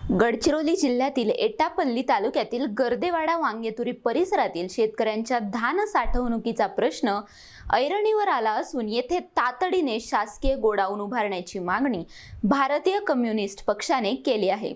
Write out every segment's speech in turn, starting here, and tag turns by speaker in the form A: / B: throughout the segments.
A: गडचिरोली जिल्ह्यातील एटापल्ली तालुक्यातील गर्देवाडा वांगेतुरी परिसरातील शेतकऱ्यांच्या धान साठवणुकीचा प्रश्न ऐरणीवर आला असून येथे तातडीने शासकीय गोडाऊन उभारण्याची मागणी भारतीय कम्युनिस्ट पक्षाने केली आहे।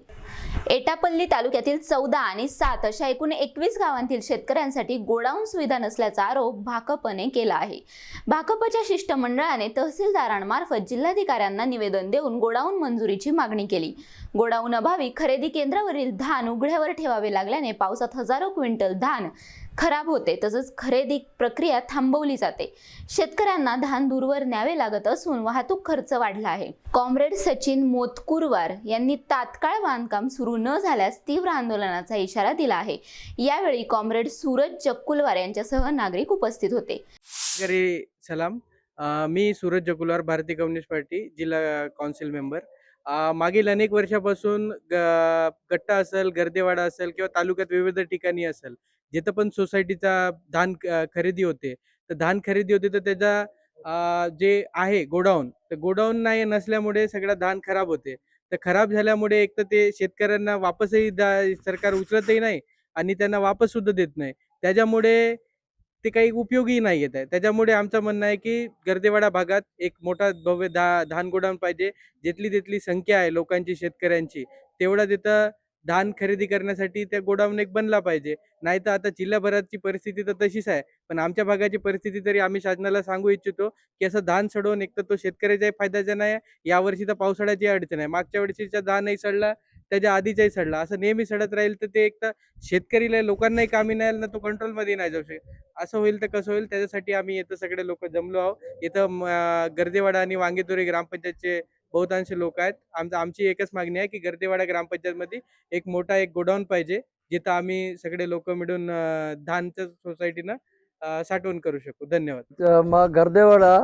A: एटापल्ली तालुक्यातील 14 आणि 7 अशा एकूण 21 गावांतील शेतकऱ्यांसाठी गोडाऊन सुविधा नसल्याचा आरोप भाकपने केला आहे। भाकपच्या शिष्टमंडळाने तहसीलदारांमार्फत जिल्हाधिकाऱ्यांना निवेदन देऊन गोडाऊन मंजुरीची मागणी केली। गोडाऊन अभावी खरेदी केंद्रावरील धान उघड्यावर ठेवावे लागल्याने पावसात हजारो क्विंटल धान खराब होते, तसंच खरेदी प्रक्रिया थांबवली जाते। शेतकऱ्यांना धान दूरवर न्यावे लागत असून वाहतूक खर्च वाढला आहे। कॉम्रेड सचिन मोतकुरवार यांनी तात्काळ बांधकाम सुरू न झाल्यास तीव्र आंदोलनाचा इशारा दिला आहे। यावेळी कॉम्रेड सूरज जक्कुलवार यांच्यासह नागरिक उपस्थित होते।
B: सलाम, मी सूरज जक्कुलवार, भारतीय कम्युनिस्ट पार्टी जिल्हा काउन्सिल मेंबर। मागील अनेक वर्षापासून गट्टा असेल, गर्देवाडा असेल किंवा तालुक्यात विविध ठिकाणी असेल, जिथं पण सोसायटीचा धान खरेदी होते, तर धान खरेदी होते तर त्याचा जे आहे गोडाऊन, तर गोडाऊन नाही नसल्यामुळे सगळं धान खराब होते। तर खराब झाल्यामुळे एक तर ते शेतकऱ्यांना वापसही सरकार उचलतही नाही आणि त्यांना वापस सुद्धा देत नाही, त्याच्यामुळे ते काही उपयोगी नाही येत आहे। त्याच्यामुळे आमचं म्हणणं आहे की गर्देवाडा भागात एक मोठा भव्य धान गोडाऊन पाहिजे, जिथली तिथली संख्या आहे लोकांची, शेतकऱ्यांची, तेवढा तिथं धान खरेदी करण्यासाठी त्या गोडाऊन एक बनला पाहिजे। नाही तर आता जिल्हाभराची परिस्थिती तर तशीच आहे, पण आमच्या भागाची परिस्थिती तरी आम्ही शासनाला सांगू इच्छितो की असं धान सडवून एक तर तो शेतकऱ्याच्याही फायद्याचा नाही, यावर्षी तर पावसाळ्याची अडचण आहे, मागच्या वर्षीचा धानही सडला, त्याच्या आधीचाही सडला, असं नेहमी सडत राहील तर ते एक तर शेतकरीला लोकांनाही कामी नाही ना, तो कंट्रोलमध्ये नाही जाऊ शकत। असं होईल तर कसं होईल, त्याच्यासाठी आम्ही इथं सगळे लोक जमलो आहोत। इथं गर्देवाडा आणि वांगेतुरी ग्रामपंचायतचे बहुतांश लोक आहेत। आमची एकच मागणी आहे की गर्देवाडा ग्रामपंचायतमध्ये एक मोठा गोडाऊन पाहिजे, जिथं आम्ही सगळे लोक मिळून धानच्या सोसायटीनं साठवण करू शकू। धन्यवाद।
C: गर्देवाडा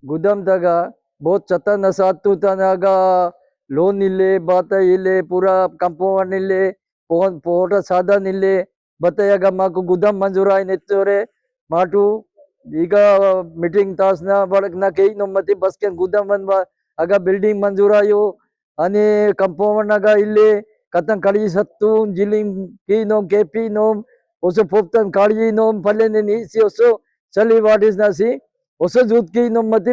C: गुदाम तगा बहुत चतन सातु तनागा लोन इल्ले बात इल्ले पूरा कंपौंड निल्ले पोट सादा निल्ले बतयागा माकु गुदाम मंजूराय नेत्तोरे माटू ಈಗ ಮೀಟಿಂಗ್ ತಾಸ್ನ ಬಳಕ ನಾ ಕೈ ನಮ್ಮತಿ ಬಸ್ಕೆ ಗುದಾಮ್ ಬಂದ ಆಗ ಬಿಲ್ಡಿಂಗ್ ಮಂಜೂರಾಯು आणि कंपाऊंड नागा इल्ले कतन काळजी सत्तू जिलिंग की नोम केपी नोम ओसो पोपतन काळजी नोम फले ने नीसी ओसो चली वाटिस नासी ओसो जूत की नोम मती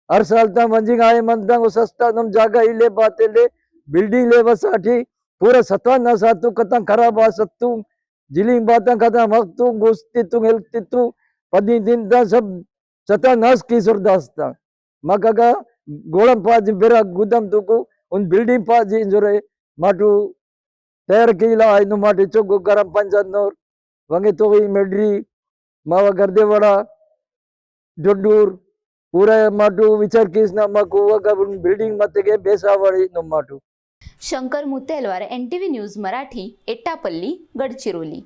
C: हर साल ता मंजिंग आए मनता ओ सस्ता नोम जागा इल्ले बातेले बिल्डिंग ले बसाठी पूरा सत्वा ना सातू कतन खराब आ सत्तू जिलिंग बाता कतन मक्तू गोस्ती तू हेल्ती तू पदी दिन दा सब सता नस की सुरदास्ता मकागा गोळम पाज बेरा गुदाम तुकू उन बिल्डिंग पाजी जोरे माटू तयार केला आहे नो माटे चोगो गरम पंचायत नोर वंगे तोगी मेड्री मावा गर्देवाडा डोडूर पूरा माटू विचार किसना माकू वगा बिल्डिंग मतेगे बेसावाडी नो माटू।
A: Shankar Mutelwar, NTV news Marathi, Etapalli, Gadchiroli.